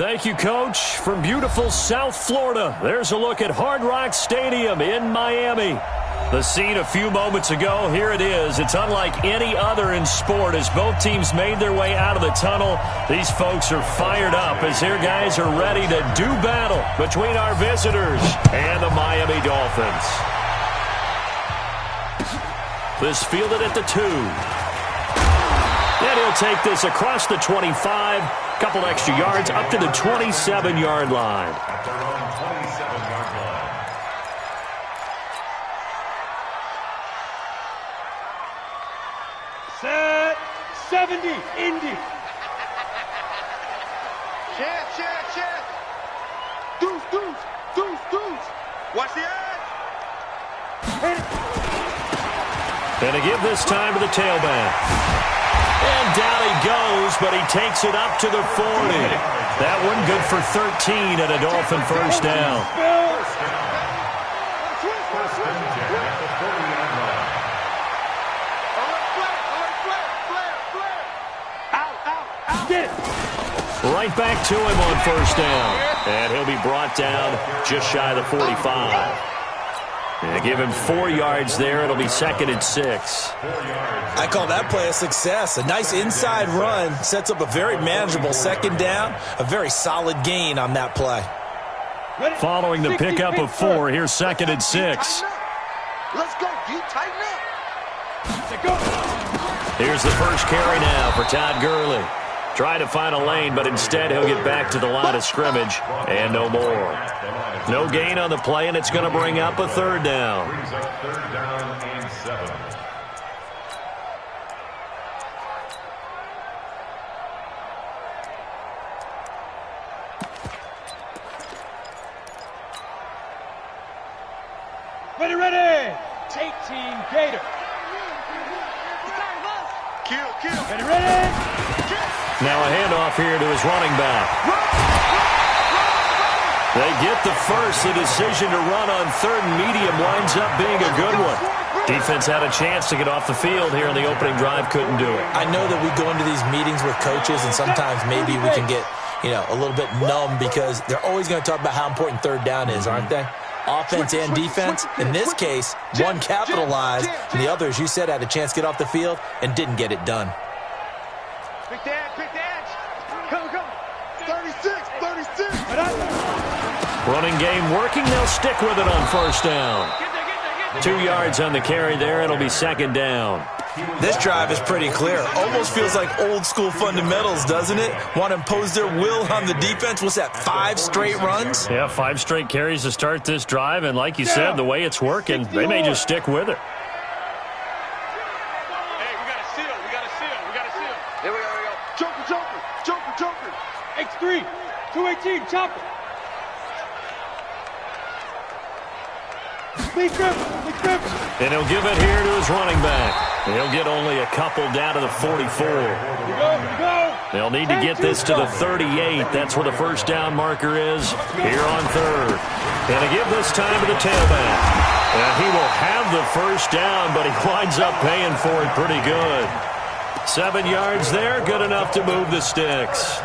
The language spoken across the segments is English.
Thank you, Coach. From beautiful South Florida, there's a look at Hard Rock Stadium in Miami. The scene a few moments ago, here it is. It's unlike any other in sport as both teams made their way out of the tunnel. These folks are fired up as their guys are ready to do battle between our visitors and the Miami Dolphins. This fielded at the 2. And he'll take this across the 25. Couple extra yards up to the 27-yard line. Set 70, Indy. Chance. Deuce. Watch the edge. And to give this time to the tailback. And down he goes, but he takes it up to the 40. That one good for 13 and a Dolphin first down. Right back to him on first down. And he'll be brought down just shy of the 45. And give him 4 yards there. It'll be 2nd and 6. I call that play a success. A nice inside run sets up a very manageable 2nd down. A very solid gain on that play. Following the pickup of 4, here's 2nd and 6. Let's go. You tighten up. Here's the first carry now for Todd Gurley. Trying to find a lane, but instead he'll get back to the line of scrimmage and no more. No gain on the play, and it's going to bring up a 3rd down. and 7. Ready. Take team Gator. Kill. Ready. Now a handoff here to his running back. They get the first. The decision to run on 3rd and medium winds up being a good one. Defense had a chance to get off the field here in the opening drive. Couldn't do it. I know that we go into these meetings with coaches, and sometimes maybe we can get, a little bit numb because they're always going to talk about how important 3rd down is, aren't they? Offense and defense. In this case, one capitalized, and the other, as you said, had a chance to get off the field and didn't get it done. Quick dash. Come. 36. Running game working. They'll stick with it on first down. 2 yards on the carry there. It'll be 2nd down. This drive is pretty clear. Almost feels like old school fundamentals, doesn't it? Want to impose their will on the defense. What's that, 5 straight runs? Yeah, 5 straight carries to start this drive. And like you said, the way it's working, they may just stick with it. Hey, we got to seal. Here we go. Joker. X3. 218. Chopper. Lee Griffin. And he'll give it here to his running back. He'll get only a couple down to the 44. Go. They'll need to get this to the 38. That's where the first down marker is here on 3rd. And to give this time to the tailback. And he will have the first down, but he winds up paying for it pretty good. 7 yards there, good enough to move the sticks.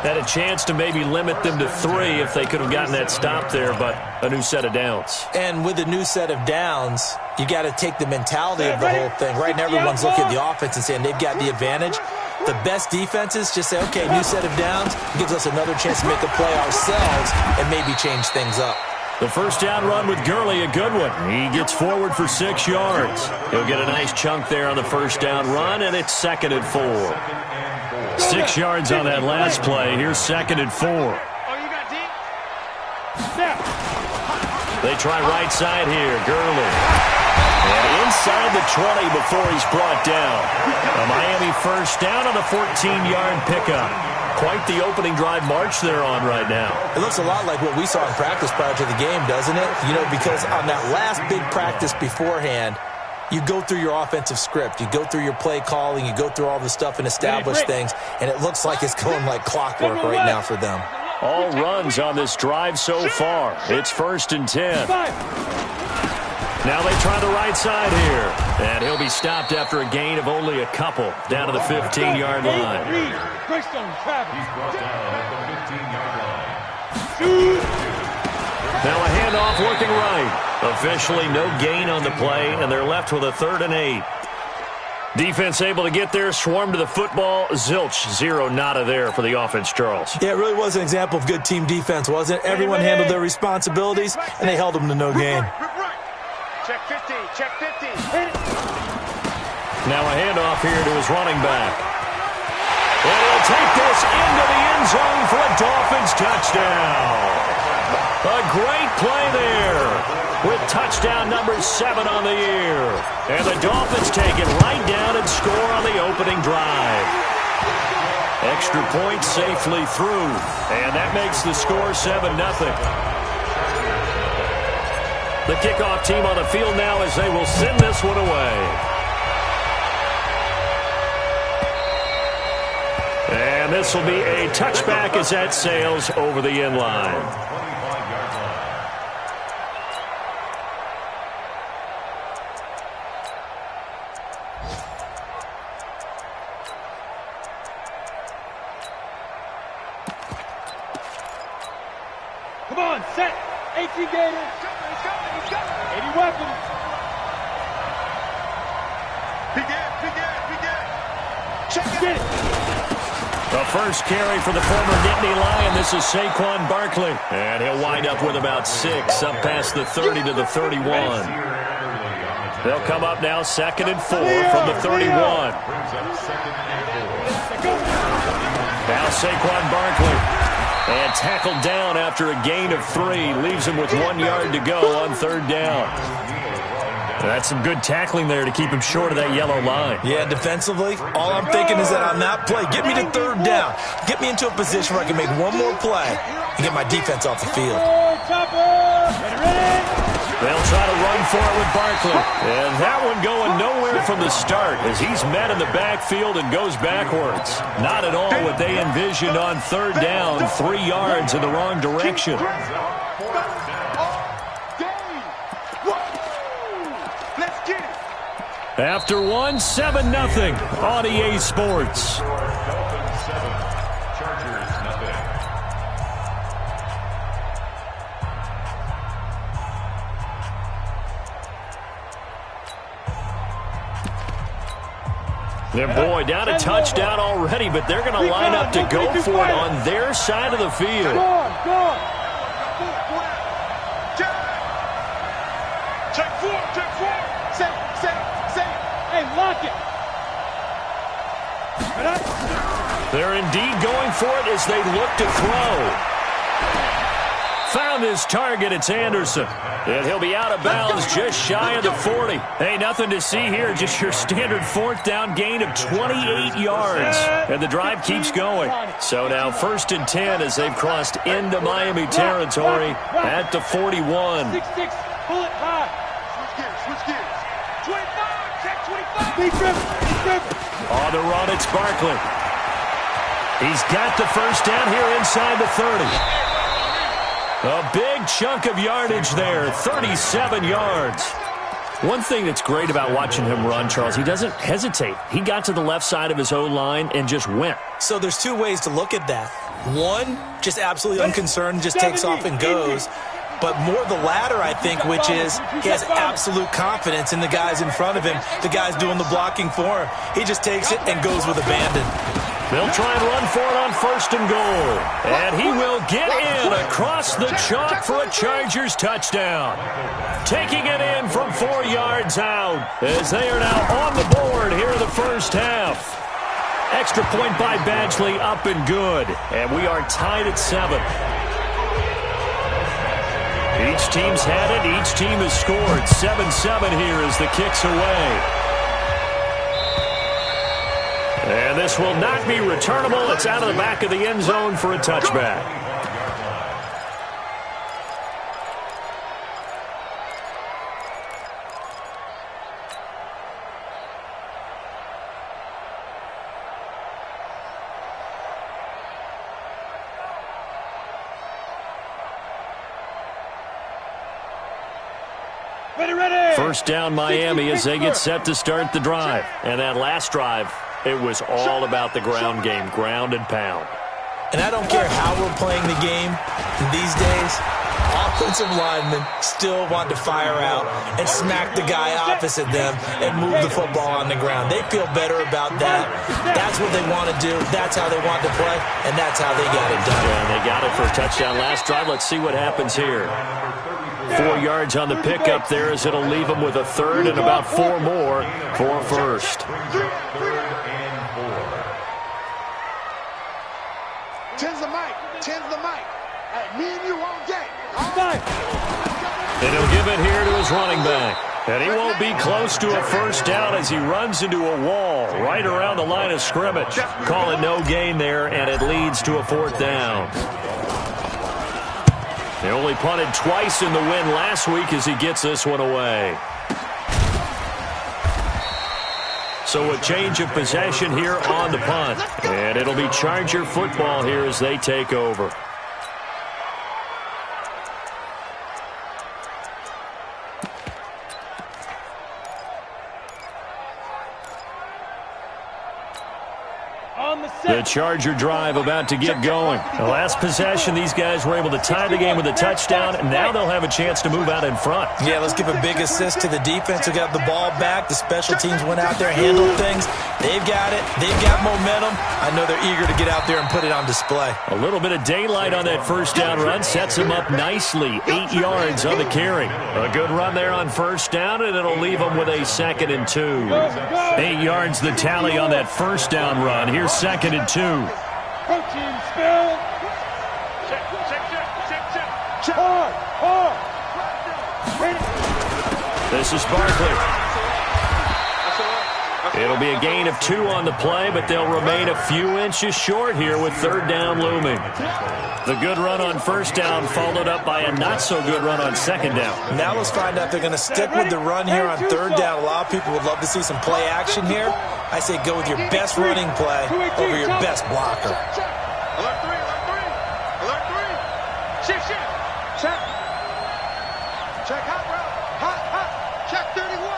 Had a chance to maybe limit them to 3 if they could have gotten that stop there, but a new set of downs. And with a new set of downs, you got to take the mentality of the whole thing. Right now, everyone's looking at the offense and saying they've got the advantage. The best defenses just say, okay, new set of downs, gives us another chance to make a play ourselves and maybe change things up. The first down run with Gurley, a good one. He gets forward for 6 yards. He'll get a nice chunk there on the first down run, and it's 2nd and 4. 6 yards on that last play. Here's 2nd and 4. They try right side here. Gurley. And inside the 20 before he's brought down. A Miami first down on a 14-yard pickup. Quite the opening drive march they're on right now. It looks a lot like what we saw in practice prior to the game, doesn't it? Because on that last big practice beforehand, you go through your offensive script. You go through your play calling. You go through all the stuff and establish things. And it looks like it's going like clockwork right now for them. All runs on this drive so far. It's 1st and 10. Now they try the right side here. And he'll be stopped after a gain of only a couple, down to the 15-yard line. Greystone Travis. He's brought down at the 15-yard line. Now a handoff working right. Officially no gain on the play, and they're left with a 3rd and 8. Defense able to get there, swarm to the football. Zilch, 0 nada there for the offense, Charles. Yeah, it really was an example of good team defense, wasn't it? Everyone handled their responsibilities, and they held them to no gain. Check 50, check 50. Now a handoff here to his running back. And he'll take this into the end zone for a Dolphins touchdown. A great play there with touchdown number 7 on the year. And the Dolphins take it right down and score on the opening drive. Extra point safely through. And that makes the score 7-0. The kickoff team on the field now as they will send this one away. And this will be a touchback as that sails over the end line. Come on, set. 18 Gators. He's got it. 80 weapons. Check Get it. it. The first carry for the former Nittany Lion. This is Saquon Barkley. And he'll wind up with about 6, up past the 30 to the 31. They'll come up now 2nd and 4 from the 31. Now Saquon Barkley. And tackled down after a gain of 3. Leaves him with 1 yard to go on 3rd down. That's some good tackling there to keep him short of that yellow line. Yeah, defensively, all I'm thinking is that on that play, get me to 3rd down. Get me into a position where I can make one more play and get my defense off the field. They'll try to run for it with Barkley. And that one going nowhere from the start as he's met in the backfield and goes backwards. Not at all what they envisioned on 3rd down, 3 yards in the wrong direction. After one, 7-0 on EA Sports. Dolphins 7, Chargers nothing. Their boy down a touchdown already, but they're going to line up to go for it on their side of the field. Go on. Check 4. Safe. Hey, lock it. They're indeed going for it as they look to throw. Found his target. It's Anderson. And he'll be out of bounds just shy of the 40. Hey, nothing to see here. Just your standard 4th down gain of 28 yards. And the drive keeps going. So now 1st and 10 as they've crossed into Miami territory at the 41. 6-6. Pull it high. Switch gears. 25. Check 25. Deep dribble. On the run, it's Barkley. He's got the first down here inside the 30. A big chunk of yardage there, 37 yards. One thing that's great about watching him run, Charles, he doesn't hesitate. He got to the left side of his O-line and just went. So there's 2 ways to look at that. One, just absolutely unconcerned, just takes off and goes. But more the latter, I think, which is he has absolute confidence in the guys in front of him, the guys doing the blocking for him. He just takes it and goes with abandon. They'll try and run for it on 1st and goal. And he will get in across the chalk for a Chargers touchdown. Taking it in from 4 yards out as they are now on the board here in the first half. Extra point by Badgley up and good. And we are tied at 7. Each team's had it. Each team has scored. 7-7 here as the kick's away. And this will not be returnable. It's out of the back of the end zone for a touchback. first down Miami as they get set to start the drive. And that last drive, it was all about the ground game, ground and pound. And I don't care how we're playing the game these days, offensive linemen still want to fire out and smack the guy opposite them and move the football on the ground. They feel better about that. That's what they want to do. That's how they want to play, and that's how they got it done. And they got it for a touchdown last drive. Let's see what happens here. 4 yards on the pickup there as it'll leave them with a third and about 4 more for first. Tens the mic. Tens the mic. Hey, me and you all day. And he'll give it here to his running back. And he won't be close to a first down as he runs into a wall right around the line of scrimmage. Call it no gain there, and it leads to a 4th down. They only punted twice in the win last week as he gets this one away. So a change of possession here on the punt. And it'll be Charger football here as they take over. The Charger drive about to get going. The last possession, these guys were able to tie the game with a touchdown, and now they'll have a chance to move out in front. Yeah, let's give a big assist to the defense who got the ball back. The special teams went out there, handled things. They've got it. They've got momentum. I know they're eager to get out there and put it on display. A little bit of daylight on that first down run sets him up nicely. 8 yards on the carry. A good run there on first down, and it'll leave him with a 2nd and 2. 8 yards the tally on that first down run. Here's 2nd and 2. Coaching spell. Check. Hard. This is Barkley. It'll be a gain of 2 on the play, but they'll remain a few inches short here with 3rd down looming. The good run on first down followed up by a not-so-good run on 2nd down. Now let's find out if they're going to stick with the run here on 3rd down. A lot of people would love to see some play action here. I say go with your best running play over your best blocker. Alert 3. Alert 3. Shift. Check. Check hot, bro. Hot. Check 31.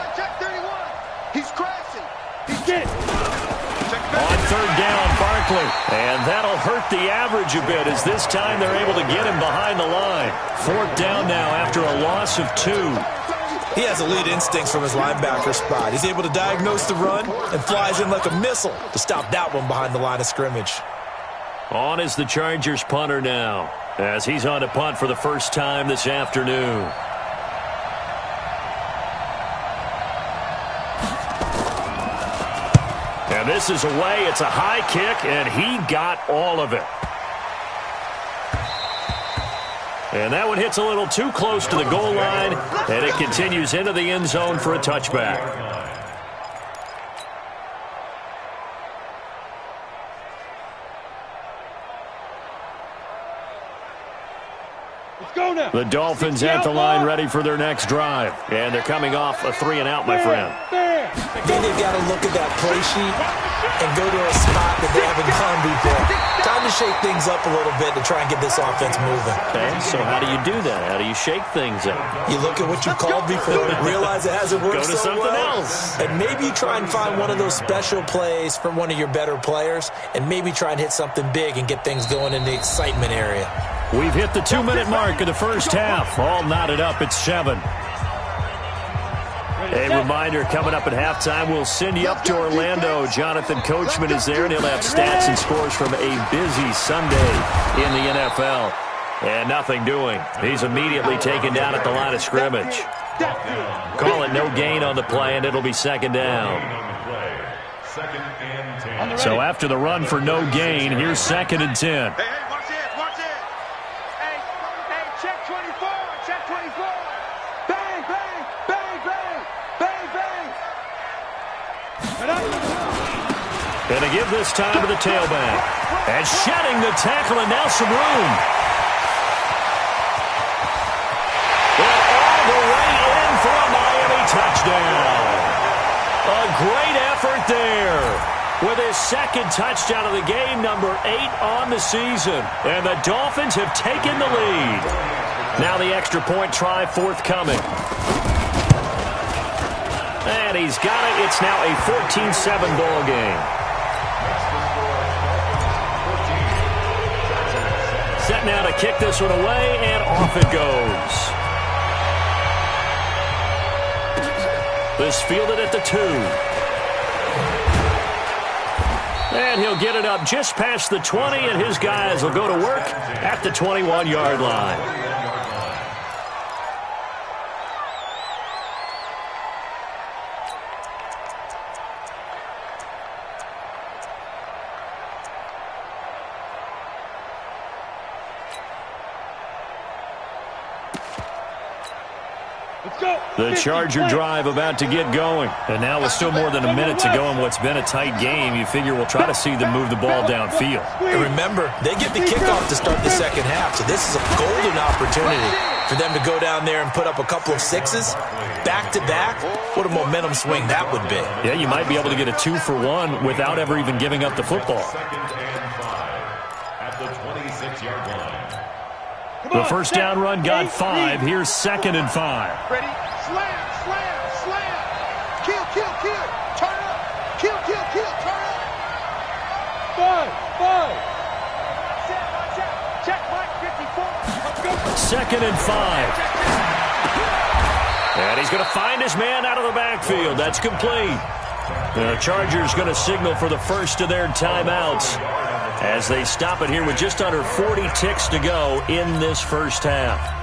He's crashing. He's dead. On 3rd down, Barkley. And that'll hurt the average a bit as this time they're able to get him behind the line. 4th down now after a loss of 2. He has elite instincts from his linebacker spot. He's able to diagnose the run and flies in like a missile to stop that one behind the line of scrimmage. On is the Chargers punter now as he's on to punt for the first time this afternoon. And this is away. It's a high kick, and he got all of it. And that one hits a little too close to the goal line, and it continues into the end zone for a touchback. Let's go now. The Dolphins at the line ready for their next drive. And they're coming off a 3-and-out, my friend. Then they've got to look at that play sheet and go to a spot that they haven't gone before. Time to shake things up a little bit to try and get this offense moving. Okay, so how do you do that? How do you shake things up? You look at what you called before, realize it hasn't worked Go to so something well, else. and maybe try and find one of those special plays from one of your better players, and maybe try and hit something big and get things going in the excitement area. We've hit the 2-minute mark of the first half. All knotted up at 7. A reminder, coming up at halftime, we'll send you up to Orlando. Jonathan Coachman is there, and he'll have stats and scores from a busy Sunday in the NFL. And nothing doing. He's immediately taken down at the line of scrimmage. Call it no gain on the play, and it'll be 2nd down. So after the run for no gain, here's 2nd and 10. Hey, watch it. Hey, check 24. Bang. And to give this time to the tailback. And shedding the tackle, and now some room. And all the way in for a Miami touchdown. A great effort there. With his 2nd touchdown of the game, number 8 on the season. And the Dolphins have taken the lead. Now the extra point try forthcoming. And he's got it. It's now a 14-7 ball game. Set now to kick this one away, and off it goes. This fielded at the 2. And he'll get it up just past the 20, and his guys will go to work at the 21-yard line. The Charger drive about to get going. And now with still more than a minute to go in what's been a tight game, you figure we'll try to see them move the ball downfield. And remember, they get the kickoff to start the second half, so this is a golden opportunity for them to go down there and put up a couple of sixes back-to-back. What a momentum swing that would be. Yeah, you might be able to get a 2-for-1 without ever even giving up the football. At the 26-yard line. The first down run got 5. Here's 2nd and 5. Ready? Slam, slam, slam. Kill, kill, kill. Turn up. Kill, kill, kill. Turn up. 5. Check, Mike, 54. 2nd and 5. And he's going to find his man out of the backfield. That's complete. The Chargers going to signal for the first of their timeouts as they stop it here with just under 40 ticks to go in this first half.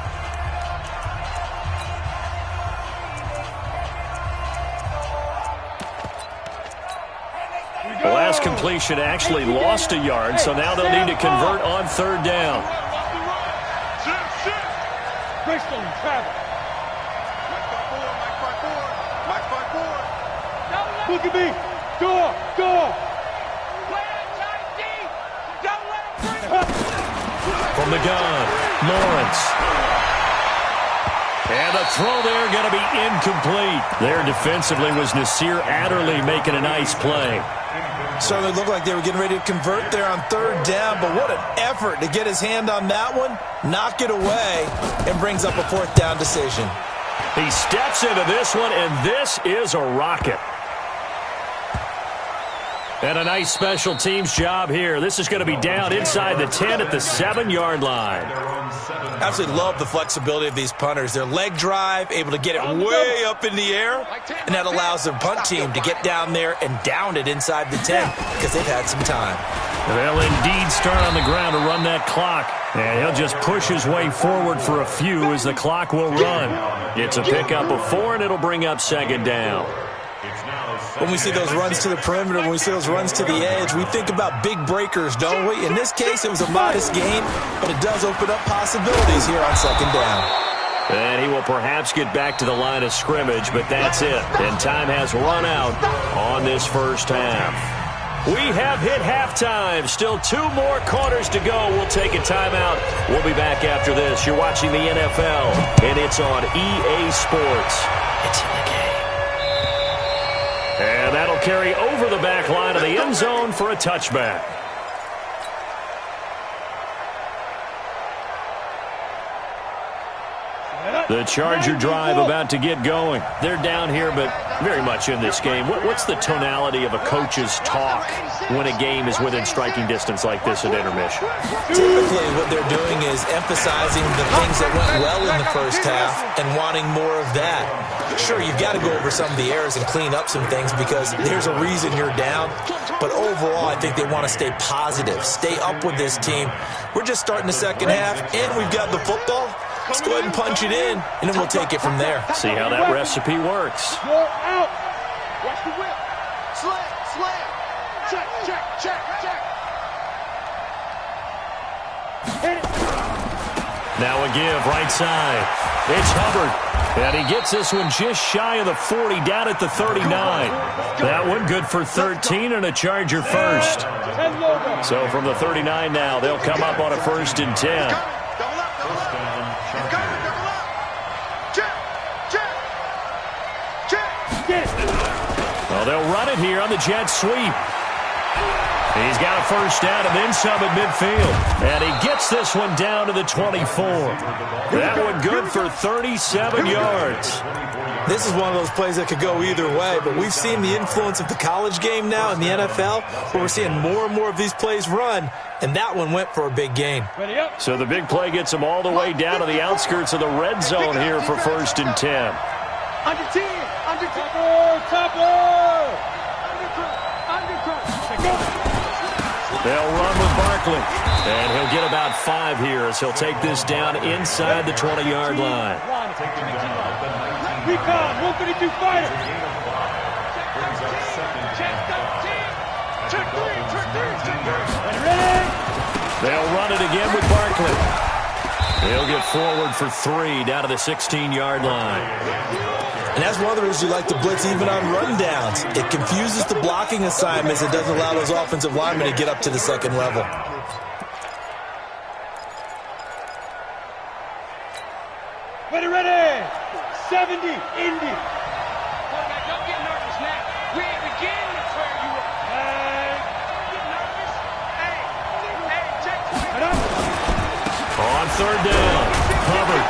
The last completion actually lost a yard, so now they'll need to convert on 3rd down. Greystone, travel. Mike 5-4. Look at me. Go. From the gun, Lawrence. And the throw there going to be incomplete. There defensively was Nasir Adderley making a nice play. Certainly looked like they were getting ready to convert there on 3rd down, but what an effort to get his hand on that one, knock it away, and brings up a 4th down decision. He steps into this one, and this is a rocket. And a nice special teams job here. This is going to be down inside the 10 at the 7-yard line. Absolutely love the flexibility of these punters. Their leg drive, able to get it way up in the air, and that allows the punt team to get down there and down it inside the 10 because they've had some time. They'll indeed start on the ground to run that clock. And he'll just push his way forward for a few as the clock will run. It's a pickup of 4, and it'll bring up 2nd down. When we see those runs to the perimeter, when we see those runs to the edge, we think about big breakers, don't we? In this case, it was a modest gain, but it does open up possibilities here on 2nd down. And he will perhaps get back to the line of scrimmage, but that's it. And time has run out on this first half. We have hit halftime. Still 2 more quarters to go. We'll take a timeout. We'll be back after this. You're watching the NFL, and it's on EA Sports. It's in the game. And that'll carry over the back line of the end zone for a touchback. The Charger drive about to get going. They're down here, but very much in this game. What's the tonality of a coach's talk when a game is within striking distance like this at intermission? Typically, what they're doing is emphasizing the things that went well in the first half and wanting more of that. Sure, you've got to go over some of the errors and clean up some things because there's a reason you're down. But overall, I think they want to stay positive, stay up with this team. We're just starting the second half, and we've got the football. Let's go ahead and punch it in, and then we'll take it from there. See how that recipe works. You're out. Watch the whip. Slam, slam. Check, check, check, check. Hit it. Now a give, right side. It's Hubbard. And he gets this one just shy of the 40, down at the 39. That one good for 13 and a Charger first. So from the 39 now, they'll come up on a 1st and 10. Well, they'll run it here on the jet sweep. He's got a first down and then some at midfield. And he gets this one down to the 24. That one good for 37 yards. This is one of those plays that could go either way, but we've seen the influence of the college game now in the NFL, where we're seeing more and more of these plays run, and that one went for a big gain. So the big play gets him all the way down to the outskirts of the red zone here for 1st and 10. Under 10. Under 10. They'll run with Barkley, and he'll get about 5 here as he'll take this down inside the 20-yard line. Recon, 152 fighter. They'll run it again with Barkley. He'll get forward for 3 down to the 16-yard line. And that's one of the reasons you like to blitz even on rundowns. It confuses the blocking assignments. It doesn't allow those offensive linemen to get up to the second level. Ready. 70, Indy. Quarterback, don't get nervous now. We ain't beginning to where you are. Get nervous. Check. On 3rd down, Hubbard.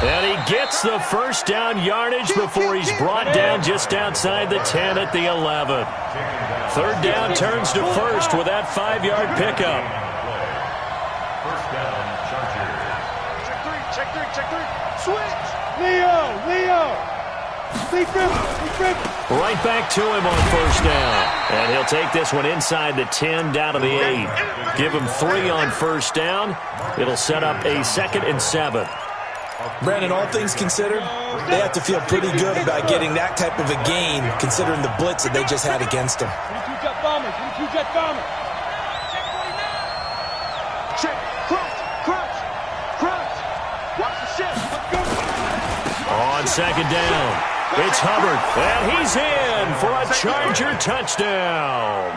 And he gets the first down yardage before he's brought down just outside the 10 at the 11. 3rd down turns to 1st with that 5-yard pickup. First down, Chargers. Check three. Switch. Leo. Lee Griffin. Right back to him on 1st down. And he'll take this one inside the 10 down to the 8. Give him 3 on 1st down. It'll set up a 2nd and 7. Brandon, all things considered, they have to feel pretty good about getting that type of a gain, considering the blitz that they just had against them. 22 jet bomber. Check. Crunch. Watch the shift. On 2nd down, it's Hubbard, and he's in for a Charger touchdown.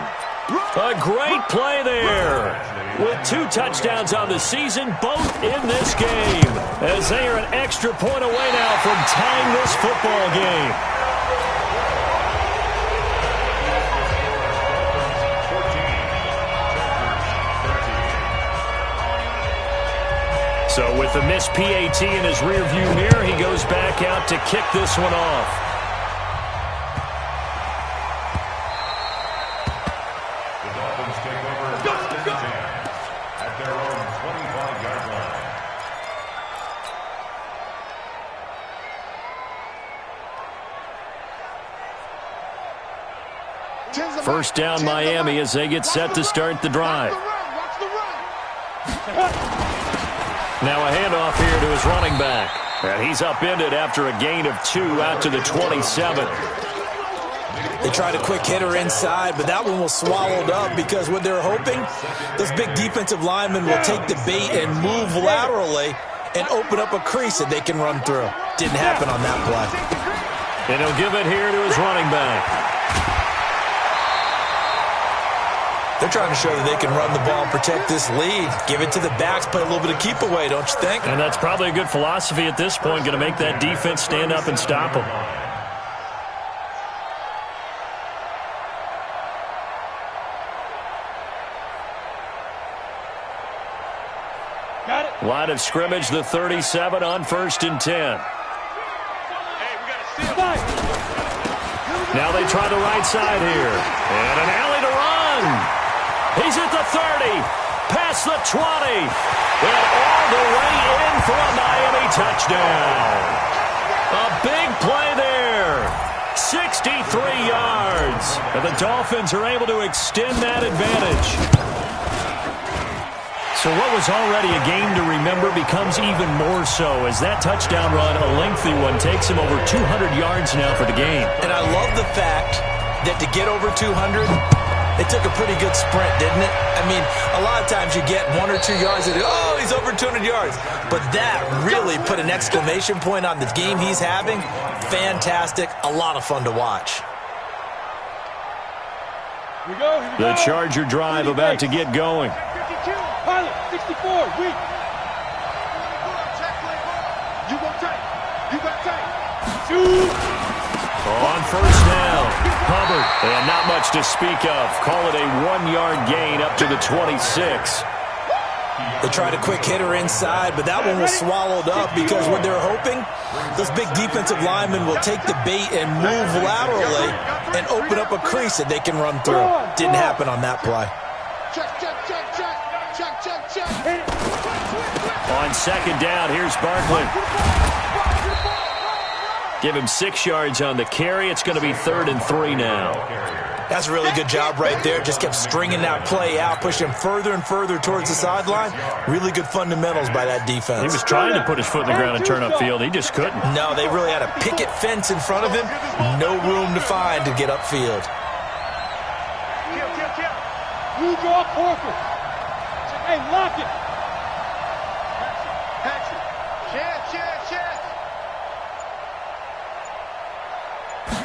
A great play there. With 2 touchdowns on the season, both in this game, as they are an extra point away now from tying this football game. So with the missed PAT in his rearview mirror, he goes back out to kick this one off. The Dolphins take over first and 10 at their own 25-yard line. First down Miami as they get set to start the drive. Watch the run. Now a handoff here to his running back. And he's upended after a gain of 2 out to the 27. They tried a quick hitter inside, but that one was swallowed up because what they're hoping, those big defensive linemen will take the bait and move laterally and open up a crease that they can run through. Didn't happen on that play. And he'll give it here to his running back. They're trying to show that they can run the ball and protect this lead. Give it to the backs, play a little bit of keep away, don't you think? And that's probably a good philosophy at this point, going to make that defense stand up and stop them. Got it. Line of scrimmage, the 37 on 1st and 10. Now they try the right side here. And an alley to run. He's at the 30, past the 20, and all the way in for a Miami touchdown. A big play there. 63 yards. And the Dolphins are able to extend that advantage. So what was already a game to remember becomes even more so as that touchdown run, a lengthy one, takes him over 200 yards now for the game. And I love the fact that to get over 200, it took a pretty good sprint, didn't it? I mean, a lot of times you get 1 or 2 yards and, oh, he's over 200 yards. But that really put an exclamation point on the game he's having. Fantastic. A lot of fun to watch. Here we go. The Charger drive about to get going. Pilot, 64, weak. You go tight. You got tight. Shoot. On first down, Hubbard. And not much to speak of. Call it a 1-yard gain up to the 26. They tried a quick hitter inside, but that one was swallowed up because what they're hoping, those big defensive linemen will take the bait and move laterally and open up a crease that they can run through. Didn't happen on that play. On second down, here's Barkley. Give him 6 yards on the carry. It's going to be 3rd and 3 now. That's a really good job right there. Just kept stringing that play out, pushing him further and further towards the sideline. Really good fundamentals by that defense. He was trying to put his foot in the ground and turn upfield. He just couldn't. No, they really had a picket fence in front of him. No room to find to get upfield. You draw Corker. Hey, lock it.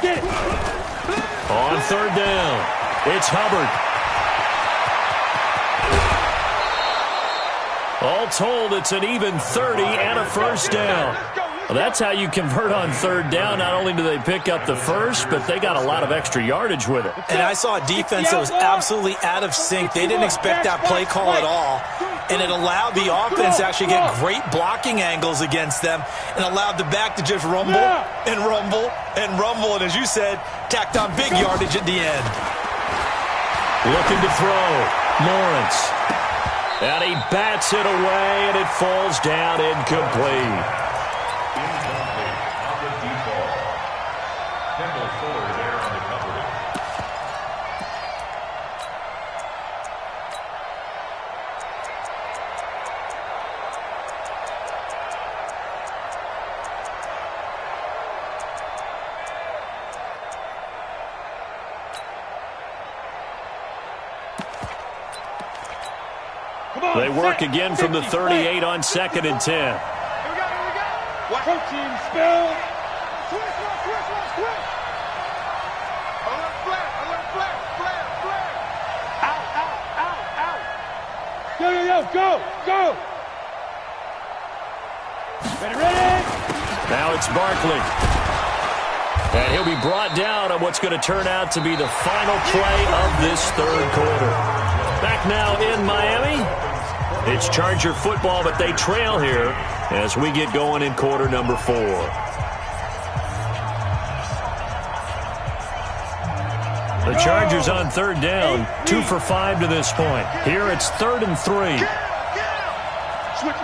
Get it. On 3rd down, it's Hubbard. All told, it's an even 30 and a first down. Well, that's how you convert on 3rd down. Not only do they pick up the first, but they got a lot of extra yardage with it. And I saw a defense that was absolutely out of sync. They didn't expect that play call at all. And it allowed the offense to actually get great blocking angles against them and allowed the back to just rumble and rumble and rumble. And as you said, tacked on big yardage at the end. Looking to throw. Lawrence. And he bats it away, and it falls down incomplete. On the default. Kendall Fuller there on the coverage. They work again from the 38 on 2nd and 10. Here we go. Protein spell. Switch. Alert flare. Out. Go. Ready. Now it's Barkley. And he'll be brought down on what's going to turn out to be the final play of this 3rd quarter. Back now in Miami. It's Charger football, but they trail here as we get going in quarter number 4. The Chargers on 3rd down, 2 for 5 to this point. Here it's 3rd and 3. Switch it.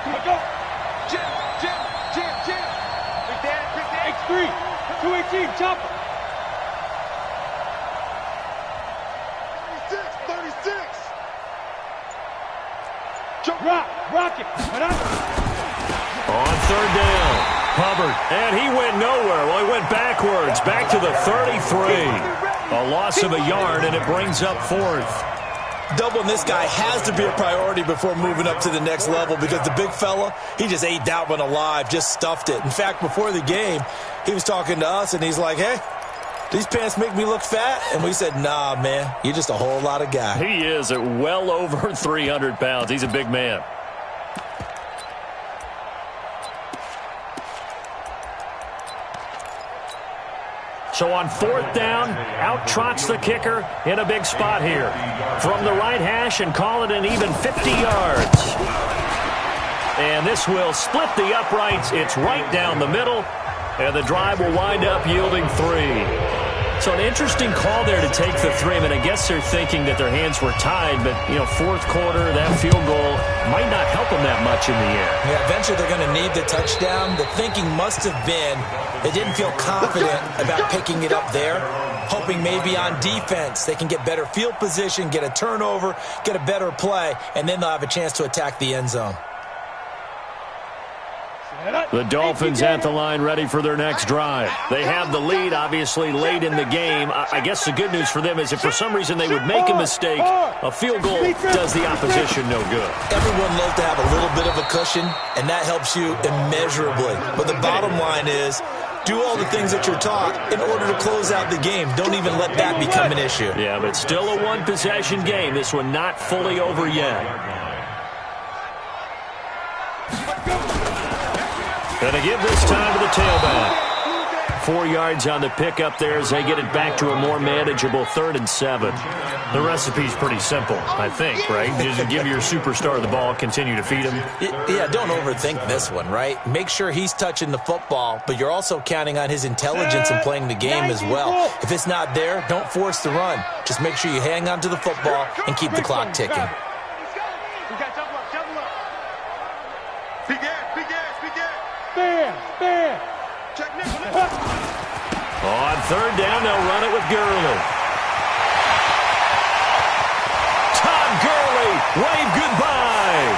Come on, go. Jim. Big Dan. X3. 218. Chopper. 36. Rock it. On 3rd down, Hubbard, and he went nowhere. Well, he went backwards, back to the 33. A loss of a yard, and it brings up 4th. Doubling this guy has to be a priority before moving up to the next level because the big fella, he just ate that one alive, just stuffed it. In fact, before the game, he was talking to us, and he's like, hey, these pants make me look fat? And we said, nah, man, you're just a whole lot of guy. He is at well over 300 pounds. He's a big man. So on 4th down, out trots the kicker in a big spot here. From the right hash and call it an even 50 yards. And this will split the uprights. It's right down the middle. And the drive will wind up yielding 3. So an interesting call there to take the 3. I mean, I guess they're thinking that their hands were tied, but, 4th quarter, that field goal might not help them that much in the air. Yeah, eventually they're going to need the touchdown. The thinking must have been they didn't feel confident about picking it up there, hoping maybe on defense they can get better field position, get a turnover, get a better play, and then they'll have a chance to attack the end zone. The Dolphins at the line ready for their next drive. They have the lead, obviously, late in the game. I guess the good news for them is if for some reason they would make a mistake, a field goal does the opposition no good. Everyone loves to have a little bit of a cushion, and that helps you immeasurably. But the bottom line is do all the things that you're taught in order to close out the game. Don't even let that become an issue. Yeah, but still a one-possession game. This one not fully over yet. And to give this time to the tailback. 4 yards on the pickup there as they get it back to a more manageable 3rd and 7. The recipe's pretty simple, I think, right? Just give your superstar the ball, continue to feed him. Yeah, don't overthink this one, right? Make sure he's touching the football, but you're also counting on his intelligence in playing the game as well. If it's not there, don't force the run. Just make sure you hang on to the football and keep the clock ticking. We got double up, double up. Big ass, big ass, big ass. Bam. Check nickel. On 3rd down, they'll run it with Gurley. Todd Gurley, wave goodbye.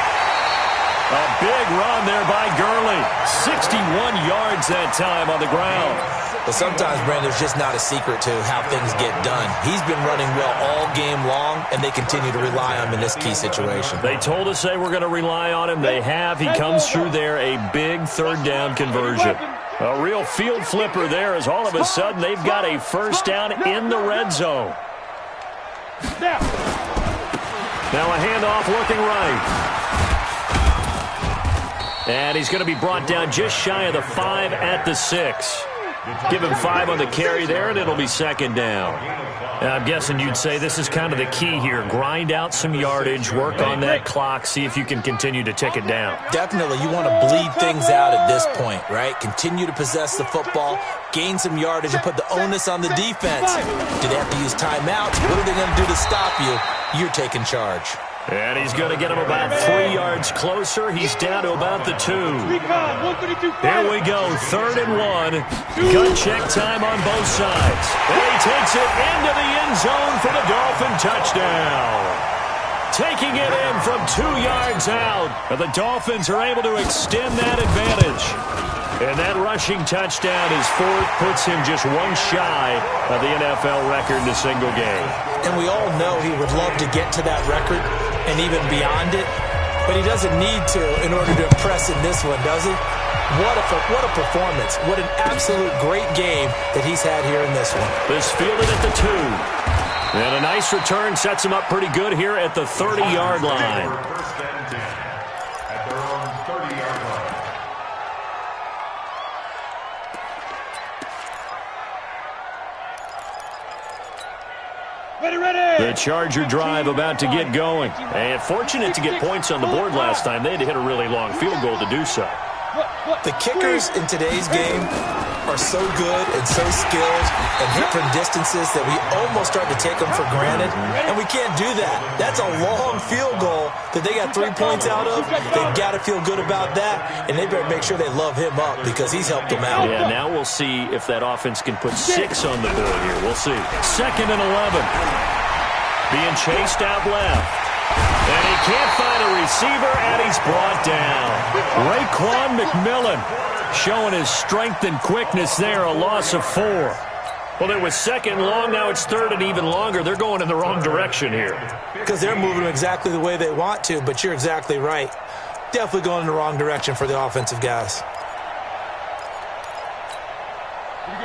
A big run there by Gurley. 61 yards that time on the ground. But sometimes, Brandon, there's just not a secret to how things get done. He's been running well all game long, and they continue to rely on him in this key situation. They told us they were going to rely on him. They have. He comes through there, a big 3rd down conversion. A real field flipper there as all of a sudden they've got a 1st down in the red zone. Now a handoff looking right. And he's going to be brought down just shy of the 5 at the 6. Give him 5 on the carry there, and it'll be 2nd down. I'm guessing you'd say this is kind of the key here. Grind out some yardage, work on that clock, see if you can continue to tick it down. Definitely, you want to bleed things out at this point, right? Continue to possess the football, gain some yardage, and put the onus on the defense. Do they have to use timeouts? What are they going to do to stop you? You're taking charge. And he's going to get him about 3 yards closer. He's down to about the 2. Here we go, 3rd and 1. Gun check time on both sides. And he takes it into the end zone for the Dolphin touchdown. Taking it in from 2 yards out. And the Dolphins are able to extend that advantage. And that rushing touchdown is 4th, puts him just 1 shy of the NFL record in a single game. And we all know he would love to get to that record and even beyond it, but he doesn't need to in order to impress in this one, does he? What a performance. What an absolute great game that he's had here in this one. This fielded at the 2. And a nice return sets him up pretty good here at the 30-yard line. First and 10 at their own 30-yard line. Ready. The Charger drive about to get going. And fortunate to get points on the board last time. They had to hit a really long field goal to do so. The kickers in today's game are so good and so skilled and hit from distances that we almost start to take them for granted, and we can't do that. That's a long field goal that they got 3 points out of. They've got to feel good about that, and they better make sure they love him up because he's helped them out. Yeah, now we'll see if that offense can put 6 on the board here. We'll see. 2nd and 11. Being chased out left. And he can't find a receiver, and he's brought down. Raekwon McMillan showing his strength and quickness there, a loss of 4. Well, it was 2nd and long, now it's 3rd and even longer. They're going in the wrong direction here. Because they're moving exactly the way they want to, but you're exactly right. Definitely going in the wrong direction for the offensive guys.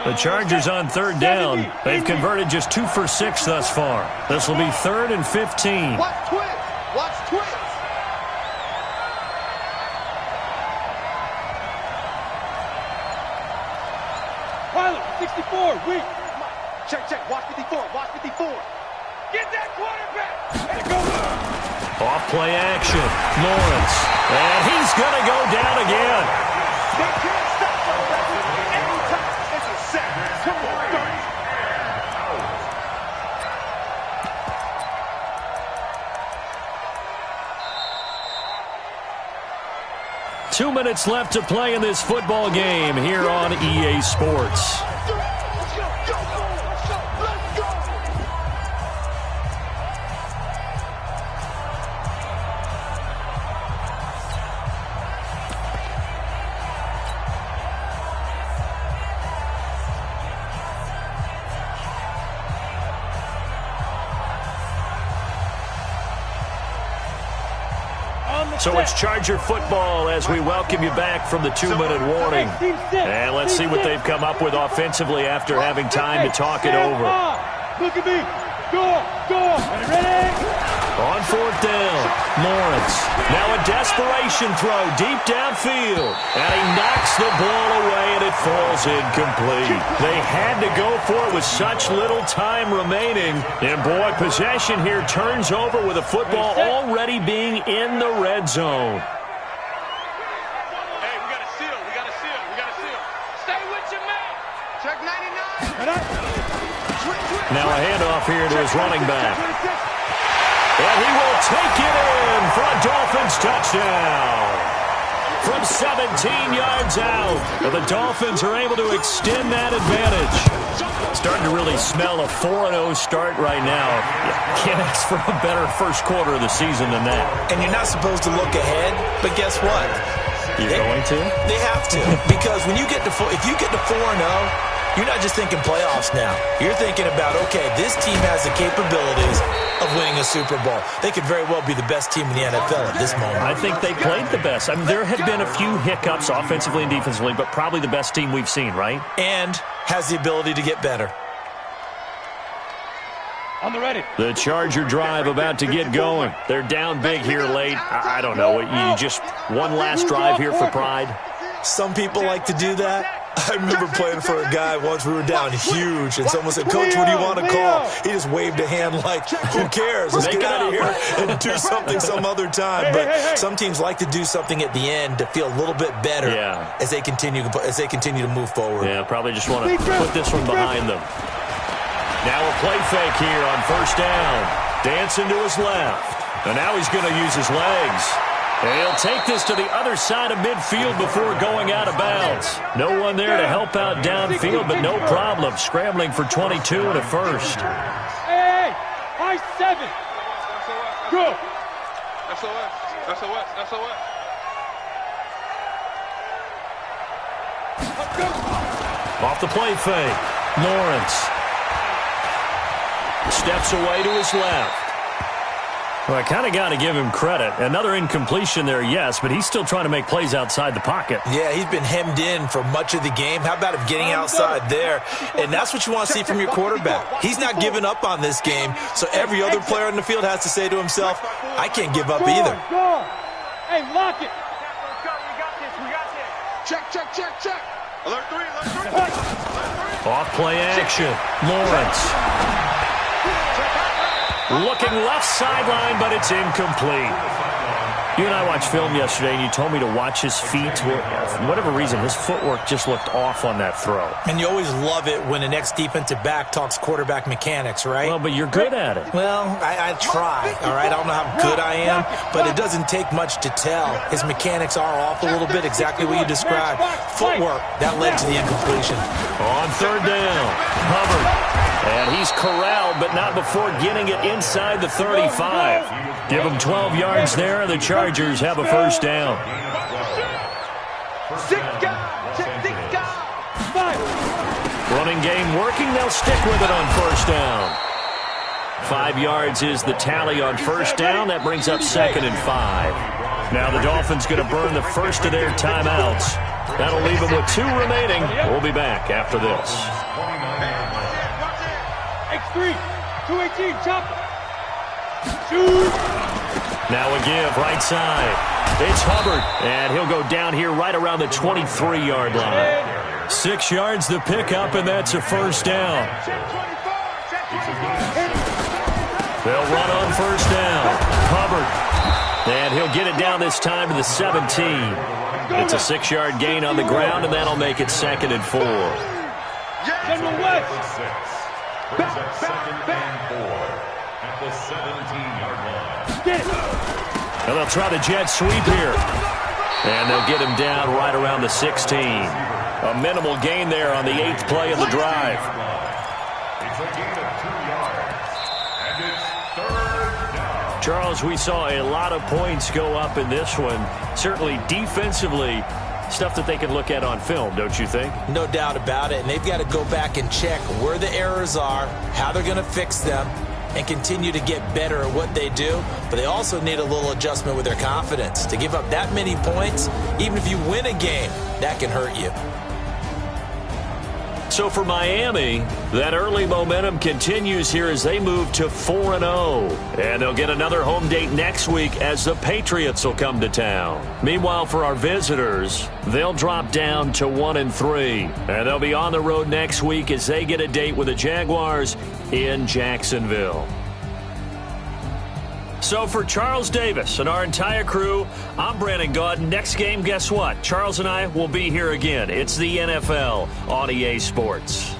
The Chargers on 3rd down. They've converted just 2 for 6 thus far. This will be 3rd and 15. Watch twins. Watch twins. Pilot, 64, weak. Check. Watch 54. Watch 54. Get that quarterback. Let it go. Off play action. Lawrence. And he's going to go down again. They can't stop us, baby. Every time it's a sack. Come on, 30. 2 minutes left to play in this football game here on EA Sports. So it's Charger football as we welcome you back from the 2-minute warning. And let's see what they've come up with offensively after having time to talk it over. Look at me. Go. Ready? On fourth down, Lawrence. Now a desperation throw deep downfield. And he knocks the ball away, and it falls incomplete. They had to go for it with such little time remaining. And, boy, possession here turns over with the football already being in the red zone. Hey, we got to seal. Stay with your man. Check 99. Now a handoff here to his running back. And he will take it in for a Dolphins touchdown. From 17 yards out, the Dolphins are able to extend that advantage. Starting to really smell a 4-0 start right now. Can't ask for a better first quarter of the season than that. And you're not supposed to look ahead, but guess what? You're going to? They have to. Because when you get to if you get to 4-0, you're not just thinking playoffs now. You're thinking about, okay, this team has the capabilities of winning a Super Bowl. They could very well be the best team in the NFL at this moment. I think they played the best. I mean, there have been a few hiccups offensively and defensively, but probably the best team we've seen, right? And has the ability to get better. On the ready. The Charger drive about to get going. They're down big here late. I don't know. You just one last drive here for pride? Some people like to do that. I remember playing for a guy once. We were down huge, and someone said, "Coach, what do you want to call?" He just waved a hand like, "Who cares? Let's get out of here and do something some other time." But some teams like to do something at the end to feel a little bit better as they continue to move forward. Yeah, probably just want to put this one behind them. Now a play fake here on first down. Dancing to his left. And now he's going to use his legs. And he'll take this to the other side of midfield before going out of bounds. No one there to help out downfield, but no problem. Scrambling for 22 and a first. Hey, high 7. Go. SOS. Off the play fake. Lawrence steps away to his left. Well, I kind of got to give him credit. Another incompletion there, yes, but he's still trying to make plays outside the pocket. Yeah, he's been hemmed in for much of the game. How about him getting outside there? And that's what you want to see from your quarterback. He's not giving up on this game, so every other player on the field has to say to himself, I can't give up either. Go. Hey, lock it. We got this. Check. Alert 3. Off play action. Lawrence. Looking left sideline, but it's incomplete. You and I watched film yesterday, and you told me to watch his feet. For whatever reason, his footwork just looked off on that throw. And you always love it when the next defensive back talks quarterback mechanics, right? Well, but you're good at it. Well, I try, all right? I don't know how good I am, but it doesn't take much to tell. His mechanics are off a little bit, exactly what you described. Footwork, that led to the incompletion. On third down, Hubbard. And he's corralled, but not before getting it inside the 35. Give him 12 yards there, and the Chargers have a first down. 6 guys. 5. Running game working. They'll stick with it on first down. 5 yards is the tally on first down. That brings up 2nd and 5. Now the Dolphins going to burn the first of their timeouts. That'll leave them with 2 remaining. We'll be back after this. X3. 218. Chopper. Shoot. Now a give, right side. It's Hubbard, and he'll go down here right around the 23-yard line. 6 yards the pickup, and that's a first down. They'll run on first down. Hubbard, and he'll get it down this time to the 17. It's a 6-yard gain on the ground, and that'll make it 2nd and 4. General West. Second and 4 at the 17-yard line. Get it. And they'll try the jet sweep here. And they'll get him down right around the 16. A minimal gain there on the 8th play of the drive. It's a gain of 2 yards. And it's 3rd down. Charles, we saw a lot of points go up in this one. Certainly defensively, stuff that they can look at on film, don't you think? No doubt about it, and they've got to go back and check where the errors are, how they're going to fix them, and continue to get better at what they do. But they also need a little adjustment with their confidence. To give up that many points, even if you win a game, that can hurt you. So for Miami, that early momentum continues here as they move to 4-0. And they'll get another home date next week as the Patriots will come to town. Meanwhile, for our visitors, they'll drop down to 1-3. And they'll be on the road next week as they get a date with the Jaguars in Jacksonville. So for Charles Davis and our entire crew, I'm Brandon Gaudin. Next game, guess what? Charles and I will be here again. It's the NFL on EA Sports.